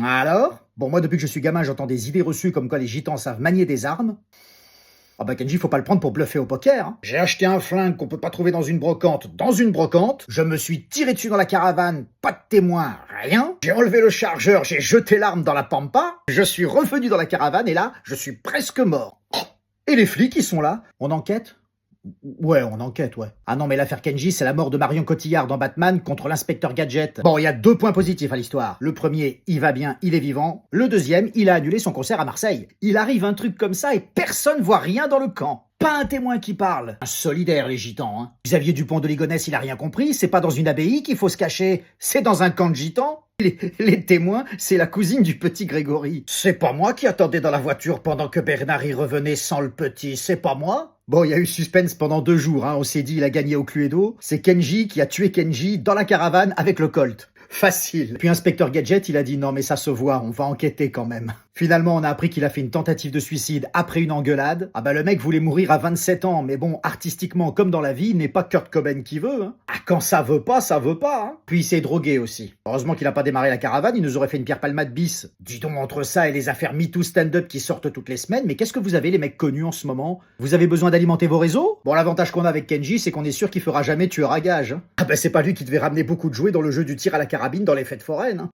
Alors? Bon, moi, depuis que je suis gamin, j'entends des idées reçues comme quoi les gitans savent manier des armes. Ah bah Kenji, faut pas le prendre pour bluffer au poker, hein. J'ai acheté un flingue qu'on peut pas trouver dans une brocante, je me suis tiré dessus dans la caravane, pas de témoin, rien. J'ai enlevé le chargeur, j'ai jeté l'arme dans la pampa, je suis revenu dans la caravane et là, je suis presque mort. Et les flics, ils sont là. On enquête? Ouais, on enquête, ouais. Ah non, mais l'affaire Kenji, c'est la mort de Marion Cotillard dans Batman contre l'inspecteur Gadget. Bon, il y a 2 points positifs à l'histoire. Le premier, il va bien, il est vivant. Le deuxième, il a annulé son concert à Marseille. Il arrive un truc comme ça et personne voit rien dans le camp. Pas un témoin qui parle. Un solidaire, les gitans, hein. Xavier Dupont de Ligonnès, il a rien compris. C'est pas dans une abbaye qu'il faut se cacher. C'est dans un camp de gitans. Les témoins, c'est la cousine du petit Grégory. C'est pas moi qui attendais dans la voiture pendant que Bernard y revenait sans le petit, c'est pas moi. Bon, il y a eu suspense pendant 2 jours, hein. On s'est dit il a gagné au Cluedo. C'est Kenji qui a tué Kenji dans la caravane avec le Colt. Facile. Puis inspecteur Gadget, il a dit non mais ça se voit, on va enquêter quand même. Finalement, on a appris qu'il a fait une tentative de suicide après une engueulade. Ah bah le mec voulait mourir à 27 ans, mais bon, artistiquement comme dans la vie, il n'est pas Kurt Cobain qui veut, hein. Ah quand ça veut pas, hein. Puis il s'est drogué aussi. Heureusement qu'il a pas démarré la caravane, il nous aurait fait une Pierre Palmade bis. Dis donc, entre ça et les affaires MeToo stand-up qui sortent toutes les semaines, mais qu'est-ce que vous avez les mecs connus en ce moment? Vous avez besoin d'alimenter vos réseaux? Bon, l'avantage qu'on a avec Kenji, c'est qu'on est sûr qu'il fera jamais tueur à gage, hein. Ah bah c'est pas lui qui devait ramener beaucoup de jouets dans le jeu du tir à la carabine dans les fêtes foraines, hein.